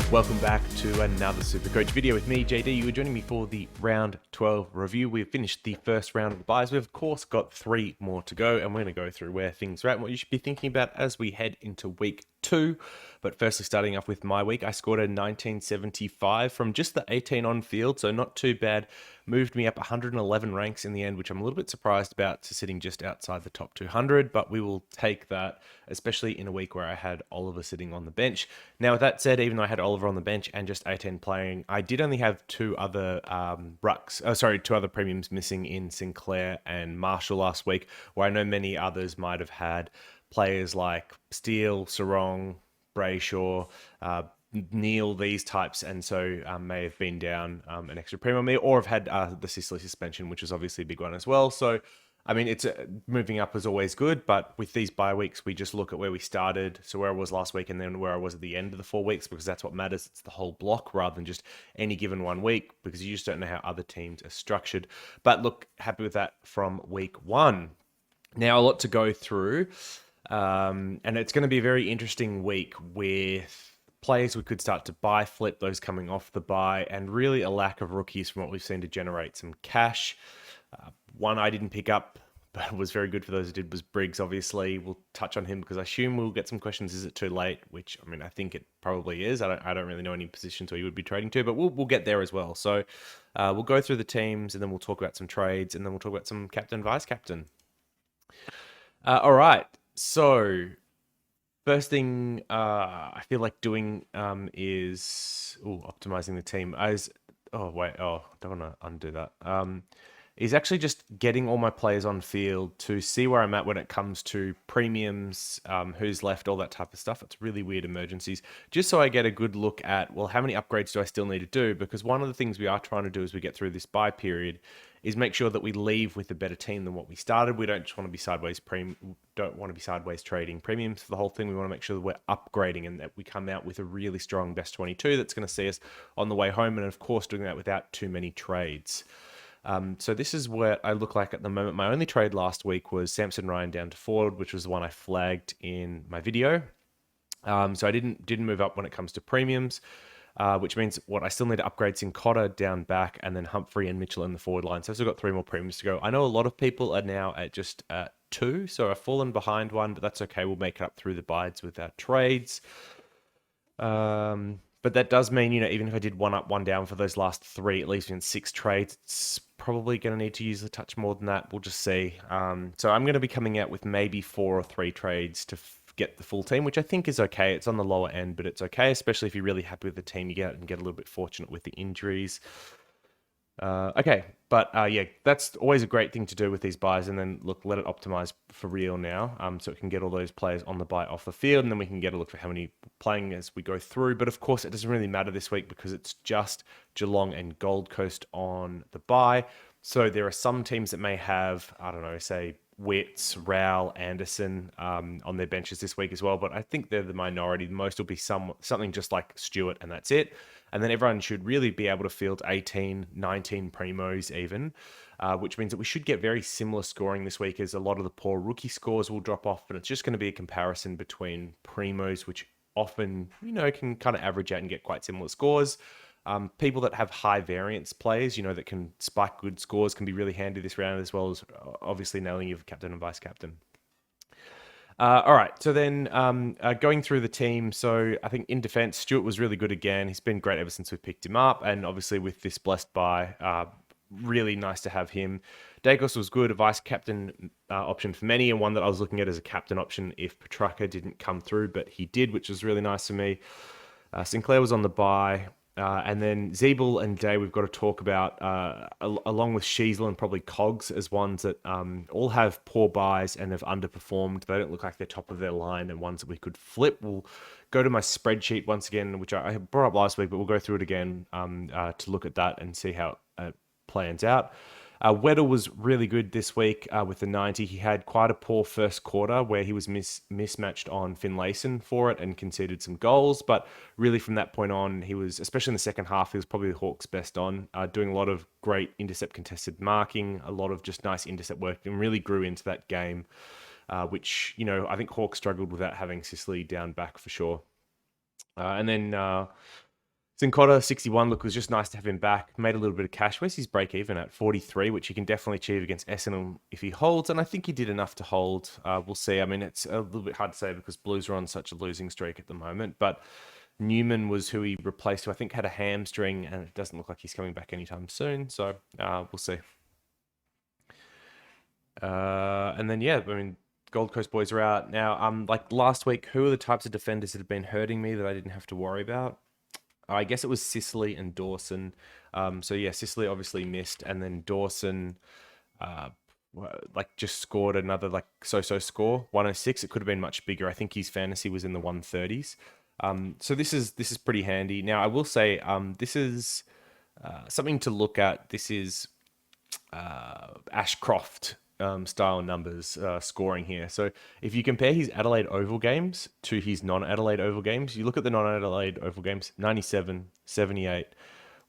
Welcome back to another SuperCoach video with me, JD. You are joining me for the round 12 review. We've finished the first round of the buys. We've, of course, got 3 more to go, and we're going to go through where things are at and what you should be thinking about as we head into week 2. But firstly, starting off with my week, I scored a 1975 from just the 18 on field, so not too bad. Moved me up 111 ranks in the end, which I'm a little bit surprised about, to sitting just outside the top 200, but we will take that, especially in a week where I had Oliver sitting on the bench. Now, with that said, even though I had Oliver on the bench and just 18 playing, I did only have two other premiums missing in Sinclair and Marshall last week, where I know many others might have had players like Steele, Sarong, Brayshaw, Neil, these types, and so may have been down an extra premium on me, or have had the Sicily suspension, which is obviously a big one as well. So, I mean, it's moving up is always good, but with these bye weeks, we just look at where we started, so where I was last week, and then where I was at the end of the 4 weeks, because that's what matters. It's the whole block rather than just any given 1 week, because you just don't know how other teams are structured. But look, happy with that from week 1. Now, a lot to go through, and it's going to be a very interesting week with players we could start to buy, flip those coming off the buy, and really a lack of rookies from what we've seen to generate some cash. One I didn't pick up, but was very good for those who did, was Briggs, obviously. We'll touch on him because I assume we'll get some questions. Is it too late? Which, I mean, I think it probably is. I don't really know any positions where you would be trading to, but we'll get there as well. So we'll go through the teams, and then we'll talk about some trades, and then we'll talk about some captain, vice-captain. All right. So first thing I feel like doing is optimizing the team. I don't want to undo that. Is actually just getting all my players on field to see where I'm at when it comes to premiums, who's left, all that type of stuff. It's really weird emergencies, just so I get a good look at, well, how many upgrades do I still need to do? Because one of the things we are trying to do as we get through this buy period is make sure that we leave with a better team than what we started. We don't just want to be sideways trading premiums for the whole thing. We want to make sure that we're upgrading and that we come out with a really strong best 22 that's going to see us on the way home, and of course doing that without too many trades. So this is what I look like at the moment. My only trade last week was Samson Ryan down to Ford, which was the one I flagged in my video. So I didn't move up when it comes to premiums, which means I still need to upgrade Sin Cotter down back, and then Humphrey and Mitchell in the forward line. So I've still got 3 more premiums to go. I know a lot of people are now at just 2, so I've fallen behind 1, but that's okay. We'll make it up through the bides with our trades. But that does mean, even if I did 1 up, 1 down for those last 3, at least in 6 trades, it's probably going to need to use a touch more than that. We'll just see. So I'm going to be coming out with maybe 4 or 3 trades to get the full team, which I think is okay. It's on the lower end, but it's okay, especially if you're really happy with the team you get and get a little bit fortunate with the injuries. Okay, but yeah, that's always a great thing to do with these buys, and then let it optimize for real now, so it can get all those players on the buy off the field, and then we can get a look for how many playing as we go through. But of course, it doesn't really matter this week because it's just Geelong and Gold Coast on the buy. So there are some teams that may have, I don't know, say Witts, Rowell, Anderson on their benches this week as well, but I think they're the minority. Most will be something just like Stewart, and that's it. And then everyone should really be able to field 18, 19 primos even, which means that we should get very similar scoring this week, as a lot of the poor rookie scores will drop off, but it's just going to be a comparison between primos, which often, can kind of average out and get quite similar scores. People that have high variance players, that can spike good scores, can be really handy this round, as well as obviously nailing you for captain and vice captain. All right, so then going through the team, so I think in defense, Stewart was really good again. He's been great ever since we picked him up, and obviously with this blessed buy, really nice to have him. Dacos was good, a vice captain option for many, and one that I was looking at as a captain option if Petrarca didn't come through, but he did, which was really nice for me. Sinclair was on the buy. And then Zeeble and Day we've got to talk about, along with Sheasel and probably Cogs, as ones that all have poor buys and have underperformed. They don't look like they're top of their line, and ones that we could flip. We'll go to my spreadsheet once again, which I brought up last week, but we'll go through it again to look at that and see how it plans out. Weddle was really good this week with the 90. He had quite a poor first quarter where he was mismatched on Finlayson for it and conceded some goals. But really from that point on, he was, especially in the second half, he was probably the Hawks' best on, doing a lot of great intercept contested marking, a lot of just nice intercept work, and really grew into that game, which, you know, I think Hawks struggled without having Sicily down back for sure. And then Sincotta, 61, look, it was just nice to have him back. Made a little bit of cash. Where's his break even at? 43, which he can definitely achieve against Essendon if he holds. And I think he did enough to hold. We'll see. I mean, it's a little bit hard to say because Blues are on such a losing streak at the moment. But Newman was who he replaced, who I think had a hamstring, and it doesn't look like he's coming back anytime soon. So we'll see. And then, yeah, I mean, Gold Coast boys are out. Now, like last week, who are the types of defenders that have been hurting me that I didn't have to worry about? I guess it was Sicily and Dawson. So yeah, Sicily obviously missed, and then Dawson, uh, like just scored another like so-so score, 106. It could have been much bigger. I think his fantasy was in the 130s. So this is pretty handy. Now I will say, this is something to look at. This is Ashcroft style numbers scoring here. So if you compare his Adelaide Oval games to his non-Adelaide Oval games, you look at the non-Adelaide Oval games, 97, 78,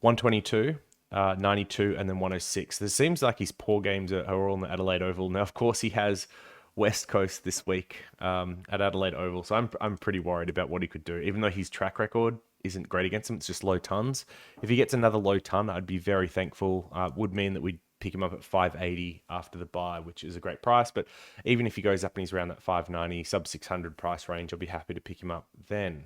122, 92, and then 106. It seems like his poor games are all in the Adelaide Oval. Now, of course, he has West Coast this week at Adelaide Oval. So I'm pretty worried about what he could do, even though his track record isn't great against him. It's just low tons. If he gets another low ton, I'd be very thankful. Would mean that we'd pick him up at 580 after the buy, which is a great price. But even if he goes up and he's around that 590, sub 600 price range, I'll be happy to pick him up then.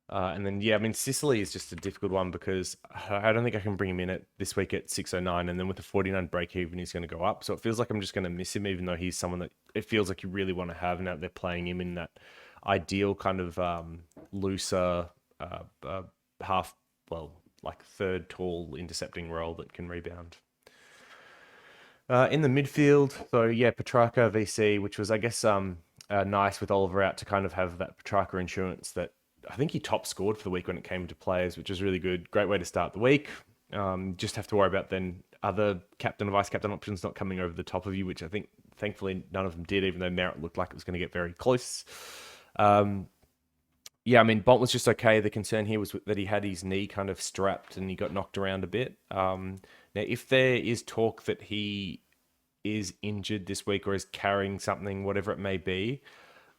And then, yeah, I mean, Sicily is just a difficult one because I don't think I can bring him in at this week at 609. And then with the 49 break even, he's going to go up. So it feels like I'm just going to miss him, even though he's someone that it feels like you really want to have. Now they're playing him in that ideal kind of looser half, well, like third tall intercepting role that can rebound. In the midfield, so yeah, Petrarca VC, which was, I guess, nice with Oliver out to kind of have that Petrarca insurance that I think he top scored for the week when it came to players, which was really good. Great way to start the week. Just have to worry about then other captain or vice captain options not coming over the top of you, which I think thankfully none of them did, even though Merritt looked like it was going to get very close. Yeah, I mean, Bont was just okay. The concern here was that he had his knee kind of strapped and he got knocked around a bit. Now, if there is talk that he is injured this week or is carrying something, whatever it may be,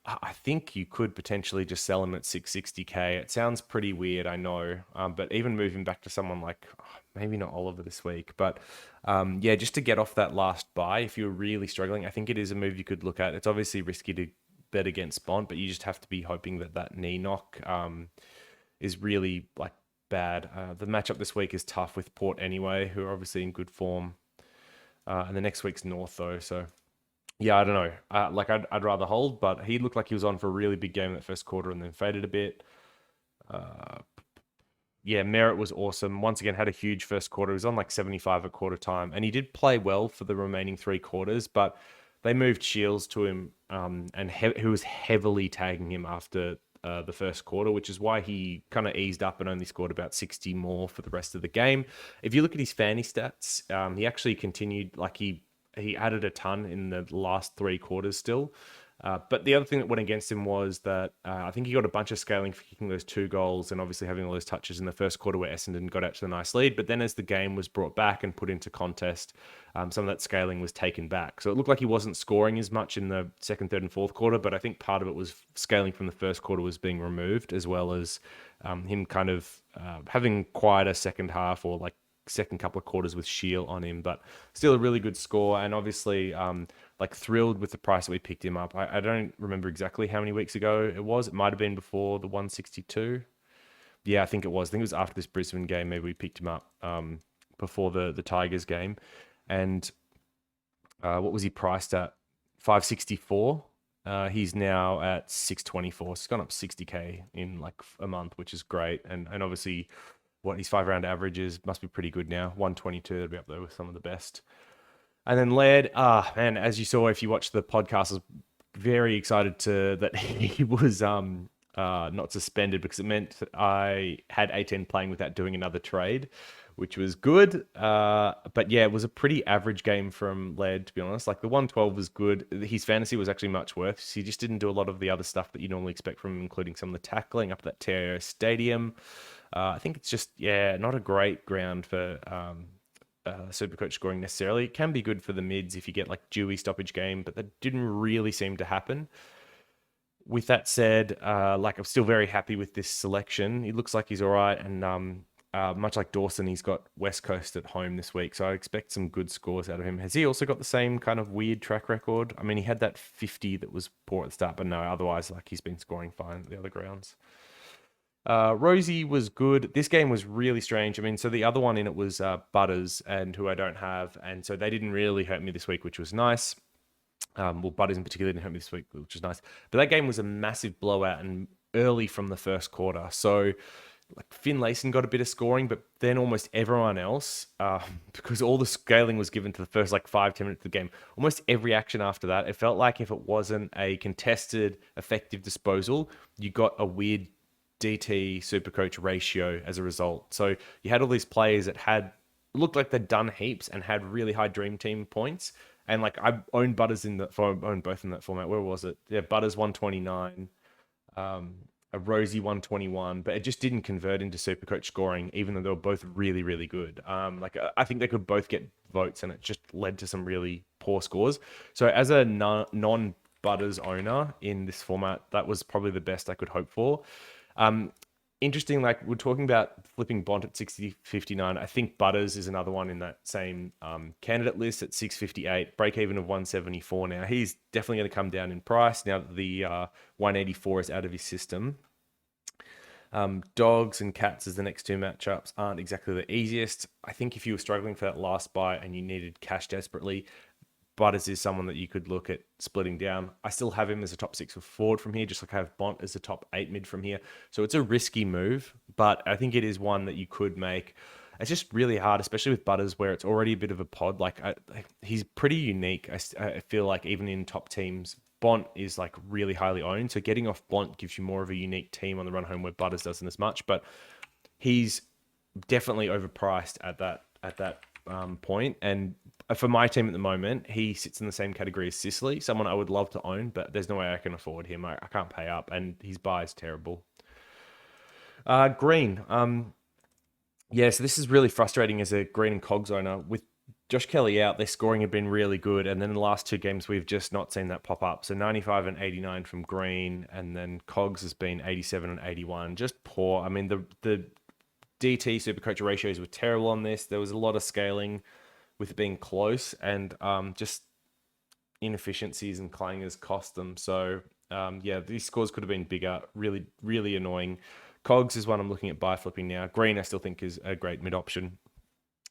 I think you could potentially just sell him at 660k. It sounds pretty weird, I know, but even moving back to someone like maybe not Oliver this week, but yeah, just to get off that last buy, if you're really struggling, I think it is a move you could look at. It's obviously risky to bet against Bont, but you just have to be hoping that that knee knock is really like bad. The matchup this week is tough with Port anyway, who are obviously in good form, and the next week's North though, so. Yeah, I don't know. Like I'd rather hold, but he looked like he was on for a really big game in that first quarter and then faded a bit. Yeah, Merritt was awesome. Once again, had a huge first quarter. He was on like 75 at quarter time, and he did play well for the remaining three quarters. But they moved Shields to him, and who was heavily tagging him after the first quarter, which is why he kind of eased up and only scored about 60 more for the rest of the game. If you look at his fanny stats, he actually continued like he added a ton in the last three quarters still. But the other thing that went against him was that I think he got a bunch of scaling for kicking those two goals and obviously having all those touches in the first quarter where Essendon got out to the nice lead. But then as the game was brought back and put into contest, some of that scaling was taken back. So it looked like he wasn't scoring as much in the second, third, and fourth quarter. But I think part of it was scaling from the first quarter was being removed, as well as him kind of having quite a second half or like second couple of quarters with Shield on him, but still a really good score. And obviously, like thrilled with the price that we picked him up. I don't remember exactly how many weeks ago it was. It might have been before the 162. Yeah, I think it was. I think it was after this Brisbane game. Maybe we picked him up before the Tigers game. And what was he priced at? 564. He's now at 624. So he's gone up 60k in like a month, which is great. And obviously, what his 5-round averages must be pretty good now. 122, that'd be up there with some of the best. And then Laird, man, as you saw if you watched the podcast, I was very excited that he was not suspended because it meant I had 18 playing without doing another trade, which was good. But yeah, it was a pretty average game from Laird, to be honest. Like the 112 was good. His fantasy was actually much worse. He just didn't do a lot of the other stuff that you normally expect from him, including some of the tackling up at that TAO Stadium. I think it's just, yeah, not a great ground for SuperCoach scoring necessarily. It can be good for the mids if you get like Dewey stoppage game, but that didn't really seem to happen. With that said, like I'm still very happy with this selection. He looks like he's all right, and much like Dawson, he's got West Coast at home this week, so I expect some good scores out of him. Has he also got the same kind of weird track record? I mean, he had that 50 that was poor at the start, but no, otherwise, like he's been scoring fine at the other grounds. Rosie was good. This game was really strange. I mean, so the other one in it was Butters, and who I don't have, and so they didn't really hurt me this week, which was nice. Well, Butters in particular didn't hurt me this week, which is nice. But that game was a massive blowout and early from the first quarter. So, like Finlayson got a bit of scoring, but then almost everyone else, because all the scaling was given to the first like 5-10 minutes of the game, almost every action after that, it felt like if it wasn't a contested, effective disposal, you got a weird DT SuperCoach ratio as a result. So you had all these players that had looked like they'd done heaps and had really high dream team points. And like I owned Butters in that form, owned both in that format. Where was it? Yeah, Butters 129, a Rosie 121, but it just didn't convert into Supercoach scoring, even though they were both really, really good. I think they could both get votes, and it just led to some really poor scores. So as a non Butters owner in this format, that was probably the best I could hope for. Interesting, like we're talking about flipping Bont at 60.59. I think Butters is another one in that same candidate list at 6.58, break even of 174 now. He's definitely going to come down in price now that the 184 is out of his system. Dogs and Cats as the next two matchups aren't exactly the easiest. I think if you were struggling for that last buy and you needed cash desperately, Butters is someone that you could look at splitting down. I still have him as a top 6 with Ford from here, just like I have Bont as a top 8 mid from here. So it's a risky move, but I think it is one that you could make. It's just really hard, especially with Butters, where it's already a bit of a pod. He's pretty unique. I feel like even in top teams, Bont is like really highly owned. So getting off Bont gives you more of a unique team on the run home where Butters doesn't as much. But he's definitely overpriced at that point. And for my team at the moment, he sits in the same category as Sicily, someone I would love to own, but there's no way I can afford him. I can't pay up, and his buy is terrible. Green. Yeah, so this is really frustrating as a Green and Cogs owner. With Josh Kelly out, their scoring had been really good, and then in the last two games, we've just not seen that pop up. So 95 and 89 from Green, and then Cogs has been 87 and 81. Just poor. I mean, the DT Supercoach ratios were terrible on this. There was a lot of scaling with it being close, and just inefficiencies and clangers cost them. So yeah, these scores could have been bigger. Really, really annoying. Cogs is one I'm looking at buy flipping now. Green I still think is a great mid option.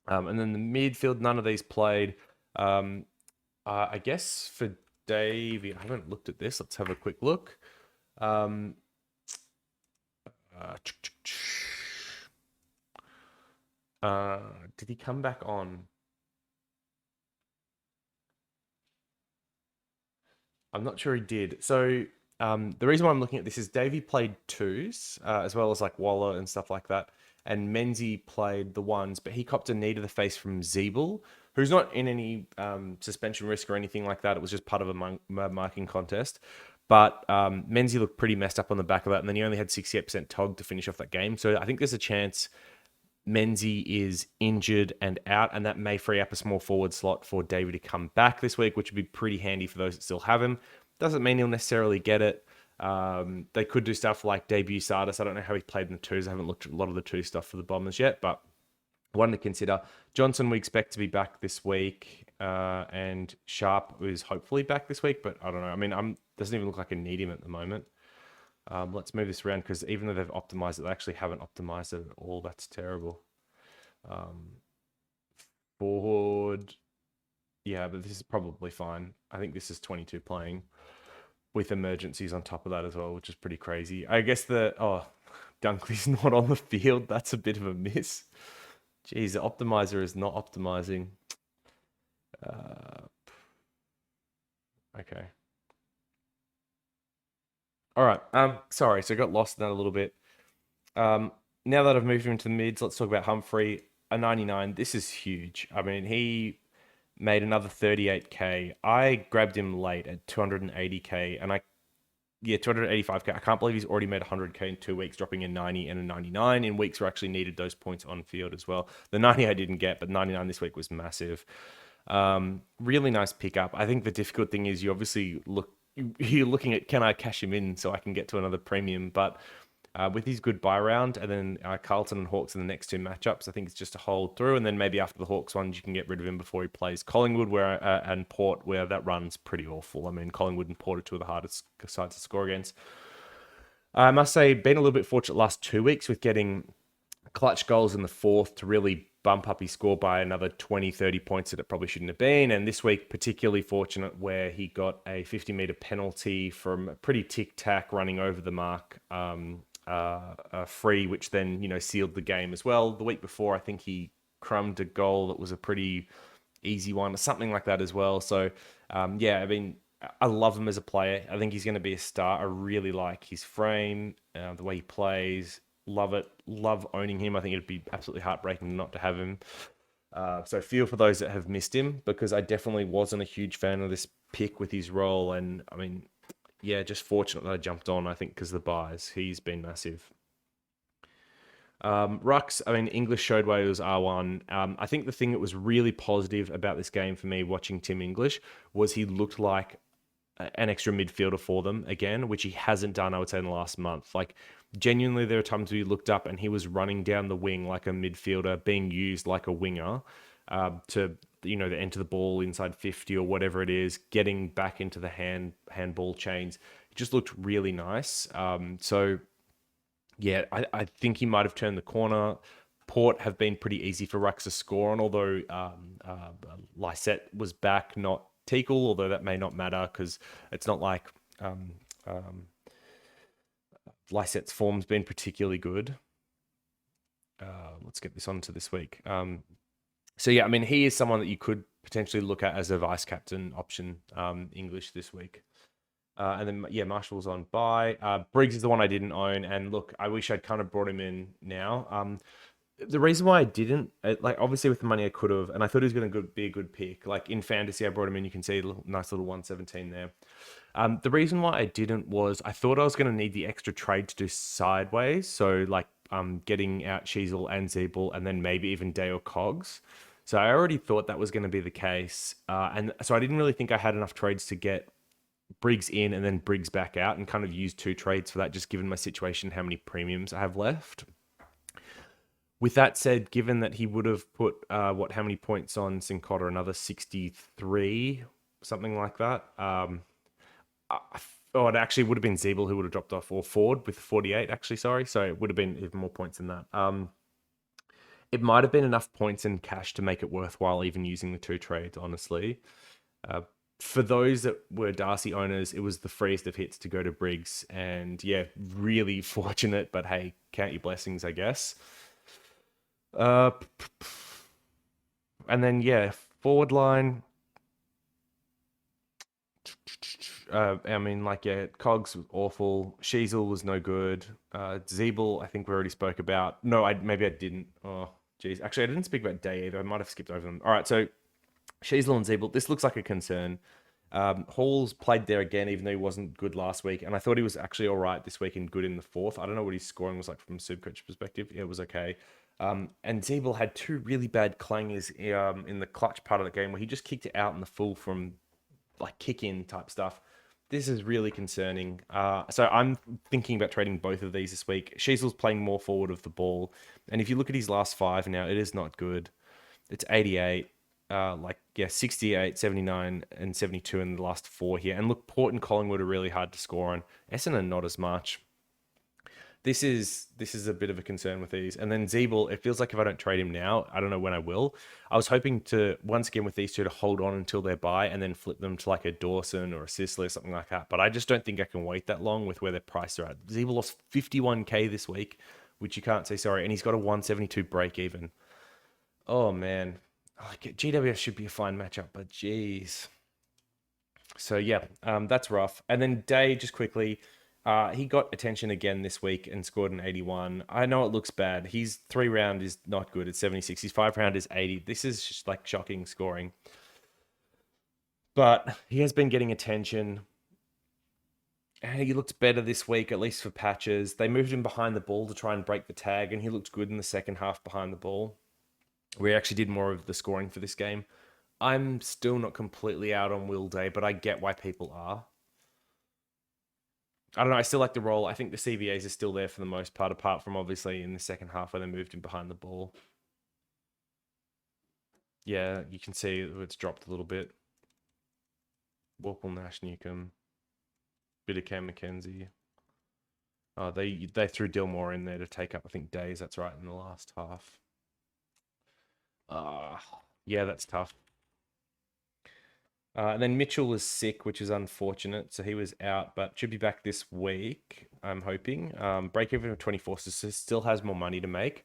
And then the midfield, none of these played. I guess for Davey, I haven't looked at this. Let's have a quick look. Did he come back on? I'm not sure he did. So the reason why I'm looking at this is Davey played twos, as well as like Waller and stuff like that. And Menzie played the ones, but he copped a knee to the face from Zeeble, who's not in any suspension risk or anything like that. It was just part of a marking contest. But Menzie looked pretty messed up on the back of that. And then he only had 68% TOG to finish off that game. So I think there's a chance Menzie is injured and out, and that may free up a small forward slot for Davey to come back this week, which would be pretty handy for those that still have him. Doesn't mean he'll necessarily get it. They could do stuff like debut Sardis. I don't know how he played in the twos. I haven't looked at a lot of the two stuff for the Bombers yet, but one to consider. Johnson, we expect to be back this week, and Sharp is hopefully back this week, but I don't know. I mean, doesn't even look like I need him at the moment. Let's move this around because even though they've optimized it, they actually haven't optimized it at all. That's terrible. Forward. Yeah, but this is probably fine. I think this is 22 playing with emergencies on top of that as well, which is pretty crazy. I guess Dunkley's not on the field. That's a bit of a miss. Jeez, the optimizer is not optimizing. Okay. All right. Sorry. So I got lost in that a little bit. Now that I've moved into the mids, let's talk about Humphrey. A 99. This is huge. I mean, he made another 38k. I grabbed him late at 280k, and 285k. I can't believe he's already made 100k in 2 weeks, dropping a 90 and a 99 in weeks where I actually needed those points on field as well. The 90 I didn't get, but 99 this week was massive. Really nice pickup. I think the difficult thing is you obviously look you're looking at, can I cash him in so I can get to another premium? But with his good buy round, and then Carlton and Hawks in the next two matchups, I think it's just a hold through, and then maybe after the Hawks ones, you can get rid of him before he plays Collingwood, where and Port, where that run's pretty awful. I mean, Collingwood and Port are two of the hardest sides to score against. I must say, been a little bit fortunate last 2 weeks with getting clutch goals in the fourth to really bump up his score by another 20, 30 points that it probably shouldn't have been. And this week, particularly fortunate where he got a 50-meter penalty from a pretty tic-tac running over the mark, free, which then, sealed the game as well. The week before, I think he crumbed a goal that was a pretty easy one, or something like that as well. So, I mean, I love him as a player. I think he's going to be a star. I really like his frame, the way he plays. Love it. Love owning him. I think it'd be absolutely heartbreaking not to have him. So feel for those that have missed him, because I definitely wasn't a huge fan of this pick with his role. And I mean, just fortunate that I jumped on, I think, because of the buys. He's been massive. Rucks, I mean, English showed why it was R1. I think the thing that was really positive about this game for me watching Tim English was he looked like an extra midfielder for them again, which he hasn't done, I would say, in the last month. Like, genuinely, there are times where you looked up and he was running down the wing like a midfielder, being used like a winger to, to enter the ball inside 50 or whatever it is, getting back into the handball chains. It just looked really nice. I think he might have turned the corner. Port have been pretty easy for Rucks to score on, although Lysette was back, not Teakle, although that may not matter because it's not like Lysette's form's been particularly good. Let's get this on to this week. I mean, he is someone that you could potentially look at as a vice captain option, English this week. And then, Marshall's on bye. Briggs is the one I didn't own. And look, I wish I'd kind of brought him in now. The reason why I didn't, obviously with the money I could have, and I thought he was going to be a good pick. Like in fantasy, I brought him in. You can see a nice little 117 there. The reason why I didn't was I thought I was going to need the extra trade to do sideways. So getting out Sheasel and Zeeble, and then maybe even Day or Cogs. So I already thought that was going to be the case. And so I didn't really think I had enough trades to get Briggs in and then Briggs back out, and kind of use two trades for that, just given my situation, how many premiums I have left. With that said, given that he would have put, how many points on Sincotta? Another 63, something like that. It actually would have been Zeeble who would have dropped off, or Ford with 48, actually, sorry. So it would have been even more points than that. It might have been enough points in cash to make it worthwhile even using the two trades, honestly. For those that were Darcy owners, it was the freest of hits to go to Briggs. And really fortunate, but hey, count your blessings, I guess. And then, forward line. Cogs was awful. Sheasel was no good. Zeeble, I think we already spoke about. No, maybe I didn't. Oh, geez. Actually, I didn't speak about Day either. I might have skipped over them. All right, so Sheasel and Zeeble, this looks like a concern. Hall's played there again, even though he wasn't good last week. And I thought he was actually all right this week and good in the fourth. I don't know what his scoring was like from a SuperCoach perspective. It was okay. And Zeeble had two really bad clangers in the clutch part of the game where he just kicked it out in the full from kick-in type stuff. This is really concerning. So I'm thinking about trading both of these this week. Sheasel's playing more forward of the ball. And if you look at his last five now, it is not good. It's 88. 68, 79, and 72 in the last four here. And look, Port and Collingwood are really hard to score on. Essendon not as much. This is a bit of a concern with these. And then Zeeble, it feels like if I don't trade him now, I don't know when I will. I was hoping to, once again with these two, to hold on until they're buy and then flip them to a Dawson or a Sicily or something like that. But I just don't think I can wait that long with where their prices are at. Zeeble lost 51k this week, which you can't say sorry. And he's got a 172 break even. Oh, man. GWS should be a fine matchup, but geez. So, that's rough. And then Day, just quickly, he got attention again this week and scored an 81. I know it looks bad. His 3-round is not good. It's 76. His 5-round is 80. This is just shocking scoring. But he has been getting attention. And he looked better this week, at least for patches. They moved him behind the ball to try and break the tag, and he looked good in the second half behind the ball. We actually did more of the scoring for this game. I'm still not completely out on Will Day, but I get why people are. I don't know. I still like the role. I think the CVAs are still there for the most part, apart from obviously in the second half where they moved him behind the ball. Yeah, you can see it's dropped a little bit. Warple, Nash, Newcomb, bit of Cam McKenzie. Oh, they threw Dilmore in there to take up, I think, Days. That's right, in the last half. Yeah, that's tough. And then Mitchell was sick, which is unfortunate. So he was out, but should be back this week, I'm hoping. Break even of 24, so still has more money to make.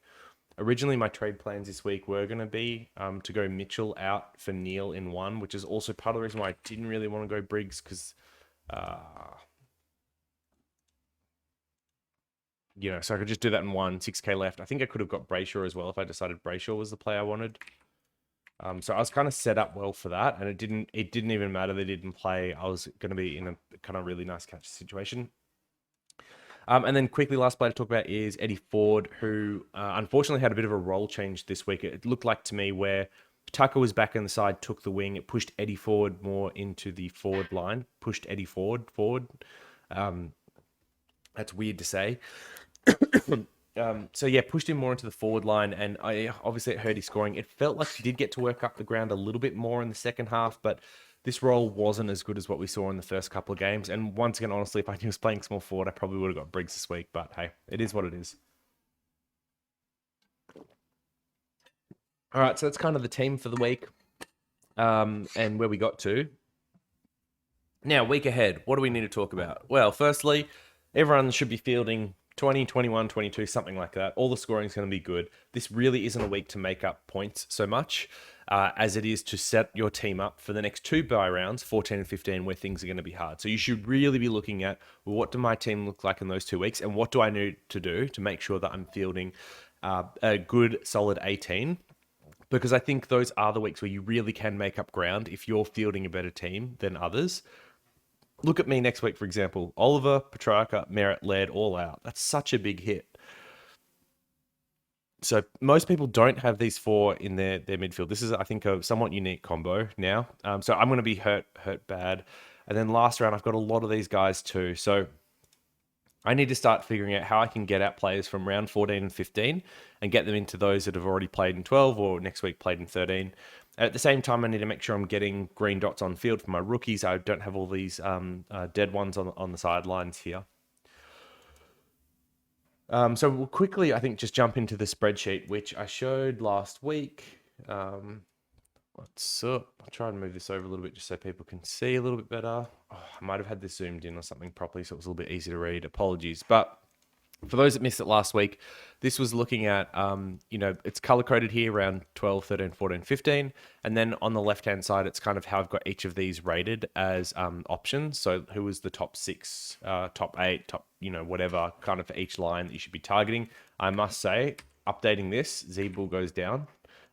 Originally, my trade plans this week were going to be to go Mitchell out for Neil in one, which is also part of the reason why I didn't really want to go Briggs because, so I could just do that in one, 6K left. I think I could have got Brayshaw as well if I decided Brayshaw was the play I wanted. So I was kind of set up well for that, and it didn't even matter they didn't play. I was going to be in a kind of really nice catch situation. And then quickly, last player to talk about is E.Ford, who unfortunately had a bit of a role change this week. It looked like to me where Tucker was back on the side, took the wing. It pushed E.Ford more into the forward line, pushed E.Ford forward. That's weird to say. So yeah, pushed him more into the forward line, and obviously it hurt his scoring. It felt like he did get to work up the ground a little bit more in the second half, but this role wasn't as good as what we saw in the first couple of games. And once again, honestly, if I was playing small forward, I probably would have got Briggs this week. But hey, it is what it is. All right, so that's kind of the team for the week, and where we got to. Now, week ahead, what do we need to talk about? Well, firstly, everyone should be fielding 20, 21, 22, something like that. All the scoring is going to be good. This really isn't a week to make up points so much as it is to set your team up for the next two bye rounds, 14 and 15, where things are going to be hard. So you should really be looking at, well, what do my team look like in those 2 weeks, and what do I need to do to make sure that I'm fielding a good, solid 18? Because I think those are the weeks where you really can make up ground if you're fielding a better team than others. Look at me next week, for example. Oliver, Petrarca, Merritt, Laird, all out. That's such a big hit. So most people don't have these four in their midfield. This is, I think, a somewhat unique combo now. So I'm going to be hurt bad. And then last round, I've got a lot of these guys too. So I need to start figuring out how I can get out players from round 14 and 15 and get them into those that have already played in 12 or next week played in 13. At the same time, I need to make sure I'm getting green dots on field for my rookies. I don't have all these dead ones on the sidelines here. So we'll quickly, I think, just jump into the spreadsheet, which I showed last week. What's up? I'll try and move this over a little bit just so people can see a little bit better. Oh, I might have had this zoomed in or something properly, so it was a little bit easy to read. Apologies. But for those that missed it last week, this was looking at, it's color-coded here around 12, 13, 14, 15. And then on the left-hand side, it's kind of how I've got each of these rated as options. So who was the top 6, top 8, top, whatever, kind of for each line that you should be targeting. I must say, updating this, Z-Bull goes down.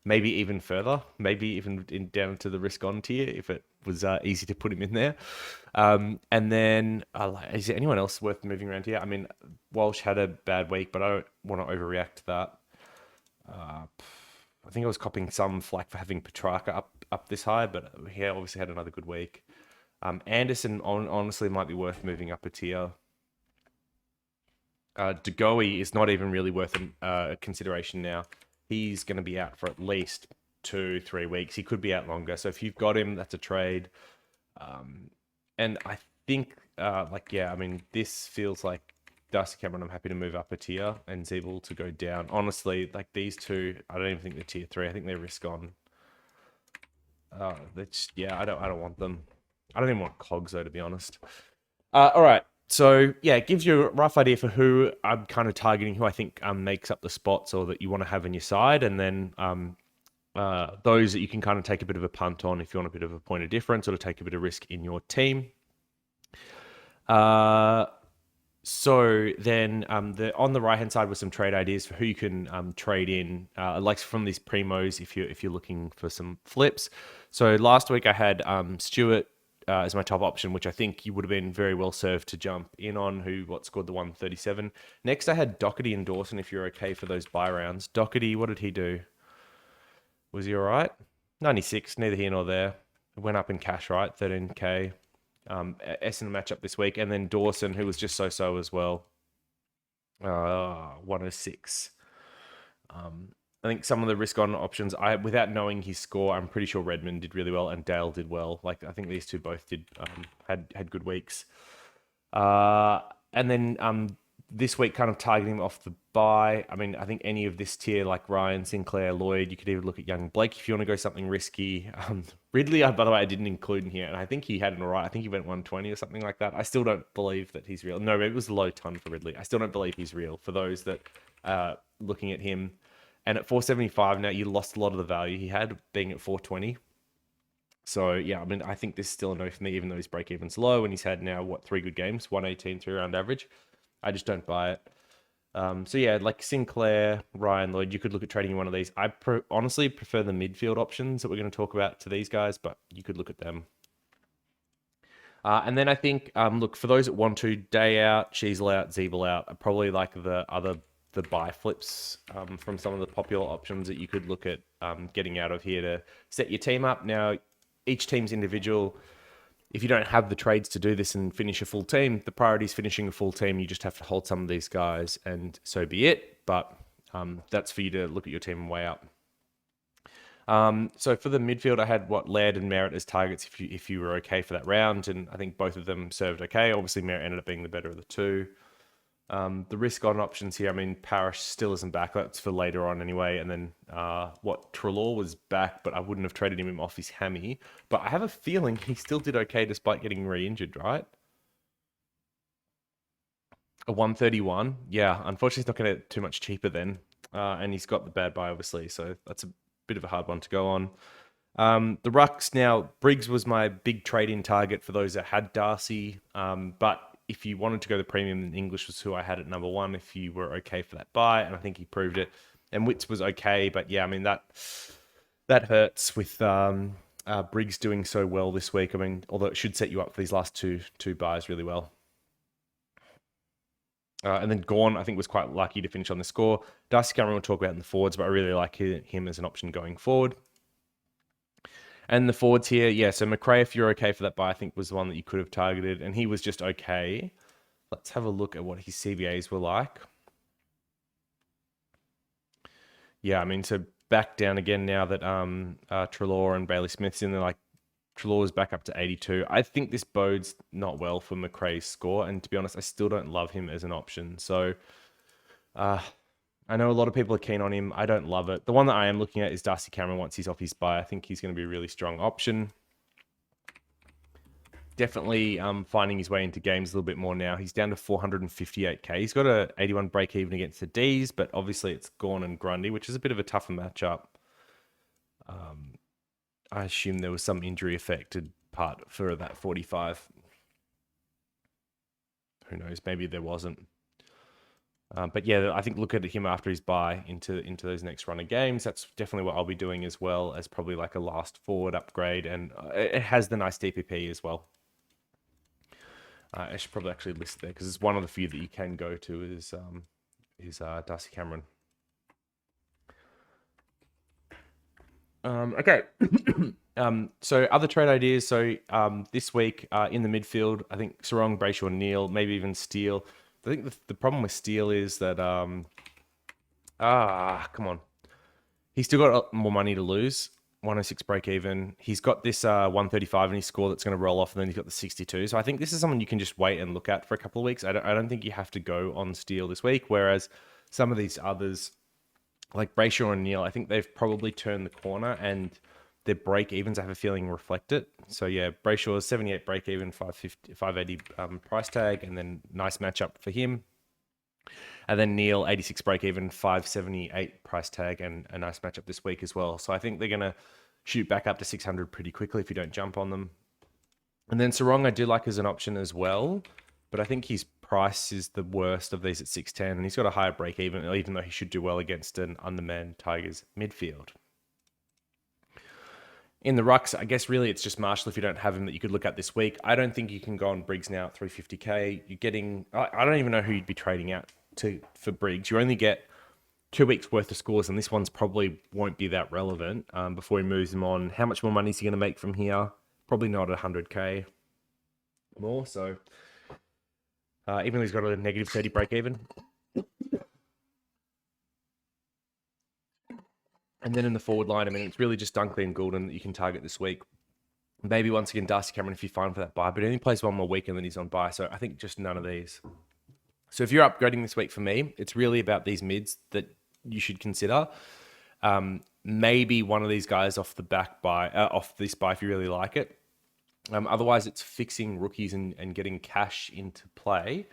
Maybe even further, maybe even down to the risk on tier if it was easy to put him in there. And then, is there anyone else worth moving around here? I mean, Walsh had a bad week, but I don't want to overreact to that. I think I was copying some flack for having Petrarca up this high, but he obviously had another good week. Anderson honestly might be worth moving up a tier. Degoe is not even really worth a consideration now. He's going to be out for at least 2-3 weeks. He could be out longer. So if you've got him, that's a trade. And I think, this feels like Darcy Cameron. I'm happy to move up a tier and Zeeble to go down. Honestly, like these two, I don't even think they're tier 3. I think they're risk on. I don't want them. I don't even want Cogs though, to be honest. All right. So yeah, it gives you a rough idea for who I'm kind of targeting, who I think makes up the spots or that you want to have in your side, and then those that you can kind of take a bit of a punt on if you want a bit of a point of difference or to take a bit of risk in your team. So then on the right hand side with some trade ideas for who you can trade in, like from these primos if you're looking for some flips. So last week I had Stewart as my top option, which I think you would have been very well served to jump in on, who scored the 137. Next, I had Doherty and Dawson, if you're okay for those buy rounds. Doherty, what did he do? Was he all right? 96, neither here nor there. It went up in cash, right? 13K. Essendon matchup this week, and then Dawson, who was just so as well. 106. I think some of the risk on options, without knowing his score, I'm pretty sure Redmond did really well and Dale did well. Like, I think these two both did had good weeks. And then this week, kind of targeting him off the bye. I mean, I think any of this tier, like Ryan, Sinclair, Lloyd, you could even look at Young Blake if you want to go something risky. Ridley, by the way, I didn't include in here, and I think he had an alright. I think he went 120 or something like that. I still don't believe that he's real. No, it was a low ton for Ridley. I still don't believe he's real for those that looking at him. And at 475 now, you lost a lot of the value he had being at 420. So, yeah, I mean, I think this is still a no for me, even though his break-even's low and he's had now, 3 good games, 118, 3-round average. I just don't buy it. So, yeah, like Sinclair, Ryan, Lloyd, you could look at trading one of these. I honestly prefer the midfield options that we're going to talk about to these guys, but you could look at them. And then I think, look, for those that want to, Day out, Sheasel out, Zeeble out, are probably like the buy flips from some of the popular options that you could look at getting out of here to set your team up. Now, each team's individual. If you don't have the trades to do this and finish a full team, the priority is finishing a full team. You just have to hold some of these guys, and so be it. But that's for you to look at your team and weigh up. So for the midfield, I had Laird and Merritt as targets if you were okay for that round, and I think both of them served okay. Obviously, Merritt ended up being the better of the two. The risk on options here, I mean, Parrish still isn't back. That's for later on anyway. And then Treloar was back, but I wouldn't have traded him off his hammy. But I have a feeling he still did okay despite getting re-injured, right? A 131. Yeah, unfortunately, it's not going to get too much cheaper then. And he's got the bad buy, obviously. So that's a bit of a hard one to go on. The Rucks, now, Briggs was my big trade-in target for those that had Darcy. But if you wanted to go the premium, then English was who I had at number 1 if you were okay for that buy, and I think he proved it. And Witts was okay, but yeah, I mean, that hurts with Briggs doing so well this week. I mean, although it should set you up for these last two buys really well. And then Gawn, I think, was quite lucky to finish on the score. Darcy Cameron we'll talk about in the forwards, but I really like him as an option going forward. And the forwards here, yeah, so McRae, if you're okay for that buy, I think was the one that you could have targeted, and he was just okay. Let's have a look at what his CBAs were like. Yeah, I mean, so back down again now that Treloar and Bailey Smith's in there, like Treloar's back up to 82. I think this bodes not well for McRae's score, and to be honest, I still don't love him as an option. So, I know a lot of people are keen on him. I don't love it. The one that I am looking at is Darcy Cameron once he's off his bye. I think he's going to be a really strong option. Definitely finding his way into games a little bit more now. He's down to 458k. He's got a 81 break even against the Ds, but obviously it's Gawn and Grundy, which is a bit of a tougher matchup. I assume there was some injury affected part for that 45. Who knows? Maybe there wasn't. But yeah, I think look at him after his bye into those next run of games. That's definitely what I'll be doing, as well as probably like a last forward upgrade, and it has the nice DPP as well. I should probably actually list there because it's one of the few that you can go to is Darcy Cameron. Okay. So other trade ideas. So this week in the midfield, I think Sarong, Brayshaw, Neil, maybe even Steele. I think the problem with Steele is that come on, he's still got more money to lose. 106 break even. He's got this 135 in his score that's going to roll off, and then he's got the 62. So I think this is someone you can just wait and look at for a couple of weeks. I don't think you have to go on Steele this week. Whereas some of these others, like Brayshaw and Neil, I think they've probably turned the corner, and their break evens, I have a feeling, reflect it. So yeah, Brayshaw's 78 break even, 580 price tag, and then nice matchup for him. And then Neil, 86 break even, 578 price tag, and a nice matchup this week as well. So I think they're going to shoot back up to 600 pretty quickly if you don't jump on them. And then Sarong I do like as an option as well, but I think his price is the worst of these at 610, and he's got a higher break even though he should do well against an undermanned Tigers midfield. In the Rucks, I guess really it's just Marshall if you don't have him that you could look at this week. I don't think you can go on Briggs now at 350k. You're getting, I don't even know who you'd be trading out for Briggs. You only get 2 weeks worth of scores, and this one's probably won't be that relevant before he moves him on. How much more money is he going to make from here? Probably not 100k. more. So even though he's got a negative 30 break even. And then in the forward line, I mean, it's really just Dunkley and Goulden that you can target this week. Maybe once again, Darcy Cameron if you're fine for that buy, but he only plays one more week and then he's on buy. So I think just none of these. So if you're upgrading this week for me, it's really about these mids that you should consider. Maybe one of these guys off the back buy, off this buy if you really like it. Otherwise, it's fixing rookies and getting cash into play.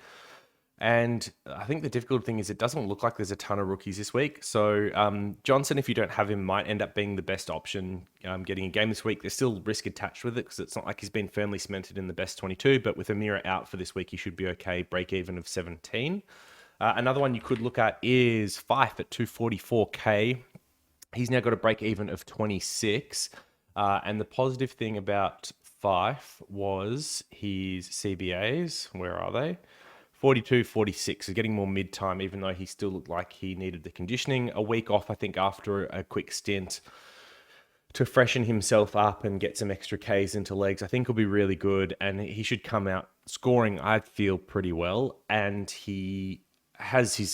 And I think the difficult thing is it doesn't look like there's a ton of rookies this week. So Johnson, if you don't have him, might end up being the best option getting a game this week. There's still risk attached with it because it's not like he's been firmly cemented in the best 22. But with Amira out for this week, he should be okay. Break even of 17. Another one you could look at is Fife at 244k. He's now got a break even of 26. And the positive thing about Fife was his CBAs. Where are they? 42, 46. So getting more mid-time, even though he still looked like he needed the conditioning. A week off, I think, after a quick stint to freshen himself up and get some extra Ks into legs, I think will be really good. And he should come out scoring, I feel, pretty well. And he's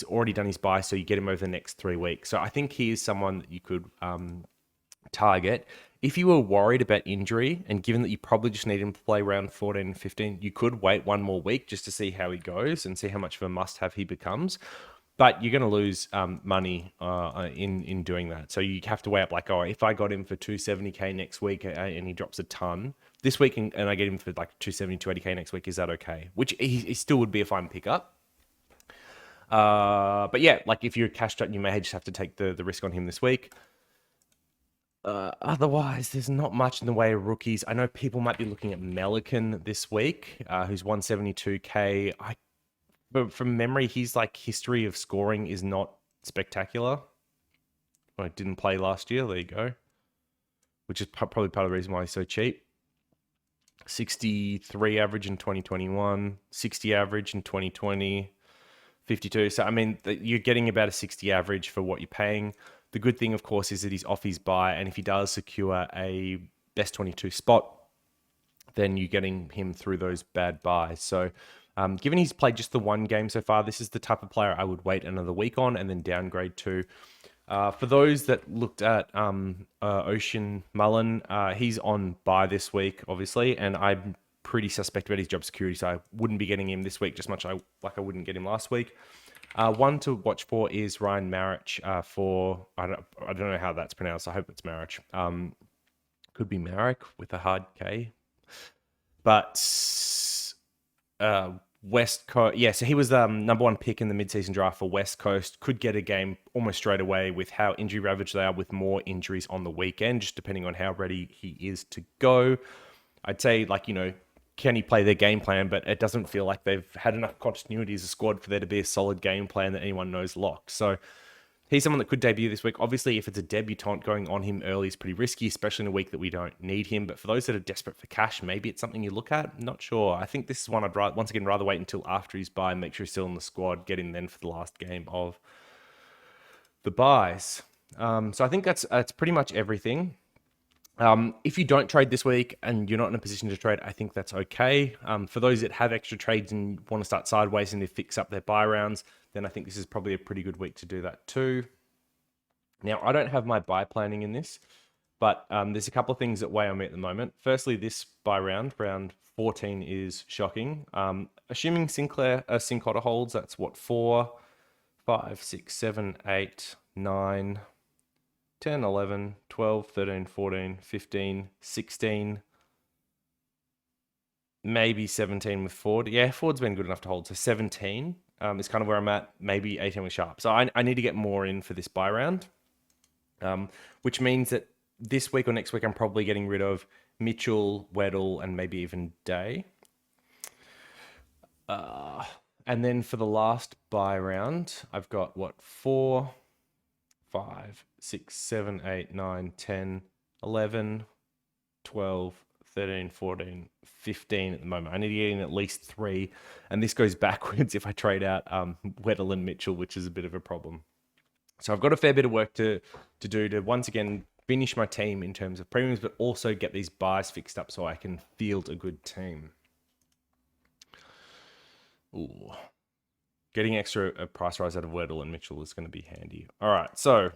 already done his buy, so you get him over the next 3 weeks. So I think he is someone that you could target. If you were worried about injury, and given that you probably just need him to play around 14 and 15, you could wait one more week just to see how he goes and see how much of a must-have he becomes. But you're going to lose money in doing that. So you have to weigh up like, oh, if I got him for 270k next week and he drops a ton this week and I get him for like 270, 280k next week, is that okay? Which he still would be a fine pickup. But yeah, like if you're cashed out, you may just have to take the risk on him this week. Otherwise, there's not much in the way of rookies. I know people might be looking at Melican this week, who's 172k. But from memory, his like history of scoring is not spectacular. I didn't play last year. There you go. Which is probably part of the reason why he's so cheap. 63 average in 2021, 60 average in 2020, 52. So, I mean, you're getting about a 60 average for what you're paying. The good thing, of course, is that he's off his buy, and if he does secure a best 22 spot, then you're getting him through those bad buys. So, given he's played just the one game so far, this is the type of player I would wait another week on and then downgrade to. For those that looked at Ocean Mullen, he's on buy this week, obviously, and I'm pretty suspect about his job security, so I wouldn't be getting him this week just much like I wouldn't get him last week. One to watch for is Ryan Marich for, I don't know how that's pronounced. I hope it's Marich. Could be Marek with a hard K. But West Coast, yeah, so he was number one pick in the mid-season draft for West Coast. Could get a game almost straight away with how injury ravaged they are with more injuries on the weekend, just depending on how ready he is to go. I'd say, like, can he play their game plan? But it doesn't feel like they've had enough continuity as a squad for there to be a solid game plan that anyone knows lock. So he's someone that could debut this week. Obviously, if it's a debutant, going on him early is pretty risky, especially in a week that we don't need him. But for those that are desperate for cash, maybe it's something you look at. Not sure. I think this is one I'd once again rather wait until after his buy, make sure he's still in the squad, get him then for the last game of the buys. So I think that's pretty much everything. If you don't trade this week and you're not in a position to trade, I think that's okay. For those that have extra trades and want to start sideways and to fix up their buy rounds, then I think this is probably a pretty good week to do that too. Now, I don't have my buy planning in this, but there's a couple of things that weigh on me at the moment. Firstly, this buy round 14, is shocking. Assuming Sinclair holds, that's what, 4, 5, 6, 7, 8, 9... 10, 11, 12, 13, 14, 15, 16, maybe 17 with Ford. Yeah, Ford's been good enough to hold. So 17 is kind of where I'm at, maybe 18 with Sharp. So I need to get more in for this buy round, which means that this week or next week, I'm probably getting rid of Mitchell, Weddle, and maybe even Day. And then for the last buy round, I've got, 4... 5, 6, 7, 8, 9, 10, 11, 12, 13, 14, 15 at the moment. I need to get in at least 3. And this goes backwards if I trade out Weddle and Mitchell, which is a bit of a problem. So I've got a fair bit of work to do to once again finish my team in terms of premiums, but also get these buys fixed up so I can field a good team. Ooh. Getting extra price rise out of Weddle and Mitchell is going to be handy. All right, so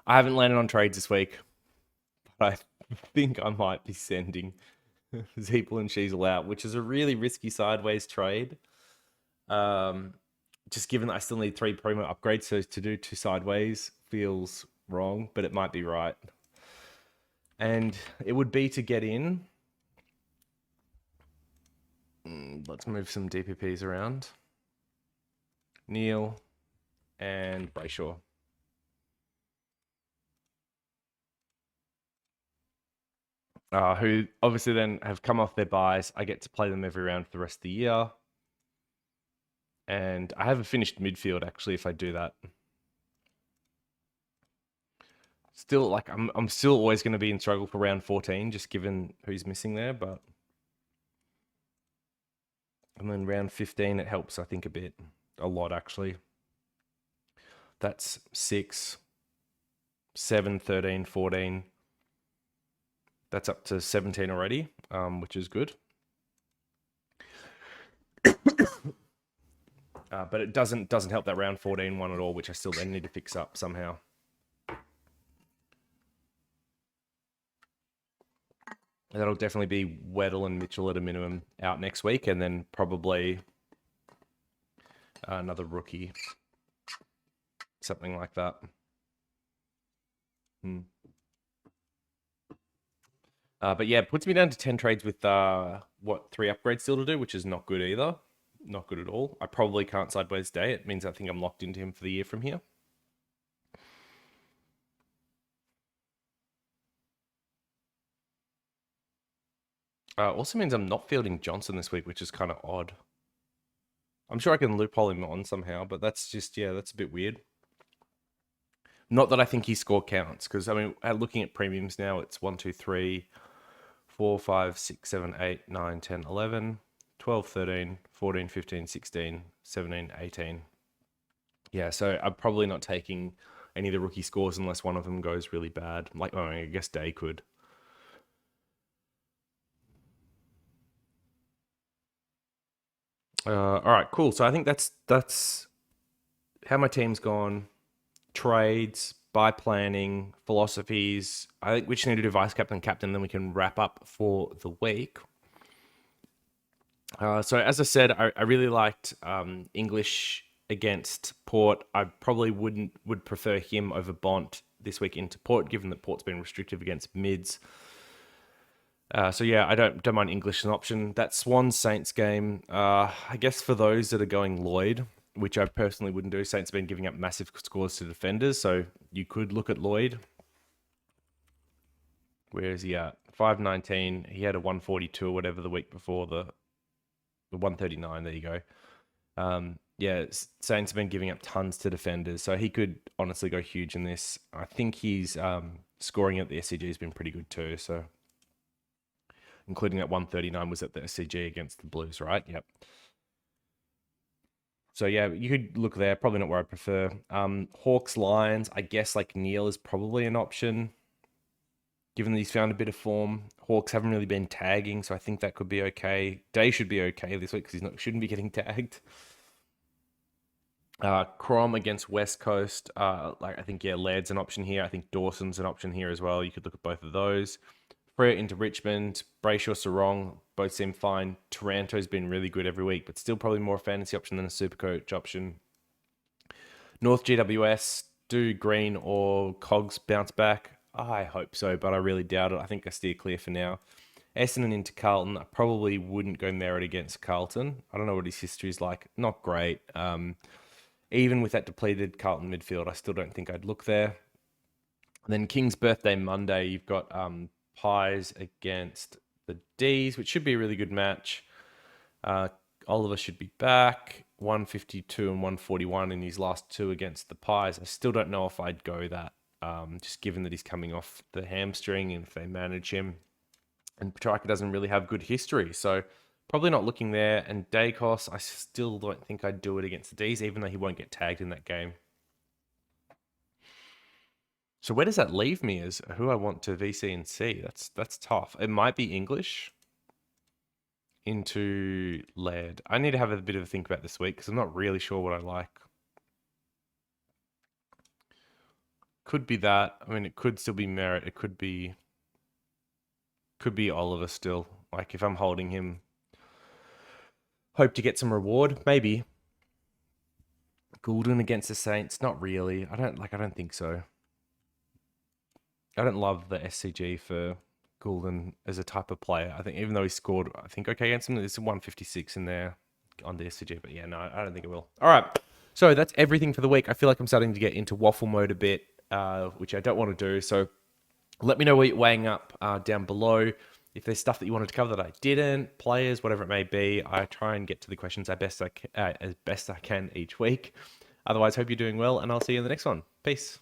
I haven't landed on trades this week, but I think I might be sending Zeeple and Sheasel out, which is a really risky sideways trade. Just given that I still need 3 promo upgrades, so to do 2 sideways feels wrong, but it might be right. And it would be to get in. Let's move some DPPs around. Neil and Brayshaw. Who obviously then have come off their buys. I get to play them every round for the rest of the year. And I have a finished midfield, actually, if I do that. Still, like, I'm still always going to be in struggle for round 14, just given who's missing there, but... And then round 15, it helps, I think, a bit. A lot, actually. That's 6, 7, 13, 14. That's up to 17 already, which is good. But it doesn't help that round 14 one at all, which I still then need to fix up somehow. That'll definitely be Weddle and Mitchell at a minimum out next week, and then probably another rookie, something like that. But yeah, it puts me down to 10 trades with 3 upgrades still to do, which is not good either. Not good at all. I probably can't sideways day. It means I think I'm locked into him for the year from here. Also means I'm not fielding Johnson this week, which is kind of odd. I'm sure I can loophole him on somehow, but that's just, yeah, that's a bit weird. Not that I think his score counts, because, I mean, looking at premiums now, it's 1, 2, 3, 4, 5, 6, 7, 8, 9, 10, 11, 12, 13, 14, 15, 16, 17, 18. Yeah, so I'm probably not taking any of the rookie scores unless one of them goes really bad. Like, oh, I guess Day could. All right, cool. So I think that's how my team's gone. Trades, buy planning, philosophies. I think we just need to do vice captain, captain, then we can wrap up for the week. So as I said, I really liked English against Port. I probably would prefer him over Bont this week into Port, given that Port's been restrictive against mids. So yeah, I don't mind English as an option. That Swans Saints game, I guess for those that are going Lloyd, which I personally wouldn't do. Saints have been giving up massive scores to defenders, so you could look at Lloyd. Where is he at? 519. He had a 142 or whatever the week before, the 139. There you go. Yeah, Saints have been giving up tons to defenders, so he could honestly go huge in this. I think he's scoring at the SCG has been pretty good too, so including that 139 was at the SCG against the Blues, right? Yep. So yeah, you could look there. Probably not where I prefer. Hawks, Lions. I guess like Neil is probably an option, given that he's found a bit of form. Hawks haven't really been tagging, so I think that could be okay. Day should be okay this week because shouldn't be getting tagged. Crom against West Coast. I think Laird's an option here. I think Dawson's an option here as well. You could look at both of those. Freo into Richmond, Brayshaw, Sarong, both seem fine. Taranto's been really good every week, but still probably more a fantasy option than a SuperCoach option. North GWS, do Green or Cogs bounce back? I hope so, but I really doubt it. I think I steer clear for now. Essendon into Carlton. I probably wouldn't go Merritt against Carlton. I don't know what his history is like. Not great. Even with that depleted Carlton midfield, I still don't think I'd look there. And then King's birthday Monday, you've got Pies against the D's, which should be a really good match. Oliver should be back. 152 and 141 in his last 2 against the Pies. I still don't know if I'd go that, just given that he's coming off the hamstring and if they manage him. And Petrarca doesn't really have good history, so probably not looking there. And Dacos, I still don't think I'd do it against the D's, even though he won't get tagged in that game. So where does that leave me as who I want to VC and C? That's tough. It might be English. into Laird. I need to have a bit of a think about this week because I'm not really sure what I like. Could be that. I mean, it could still be Merritt. It could be Oliver still. Like if I'm holding him, hope to get some reward. Maybe Goulden against the Saints. Not really. I don't think so. I don't love the SCG for Goulden as a type of player. I think even though he scored, I think okay against him, there's 156 in there on the SCG. But yeah, no, I don't think it will. All right. So that's everything for the week. I feel like I'm starting to get into waffle mode a bit, which I don't want to do. So let me know what you're weighing up down below. If there's stuff that you wanted to cover that I didn't, players, whatever it may be, I try and get to the questions as best I can each week. Otherwise, hope you're doing well, and I'll see you in the next one. Peace.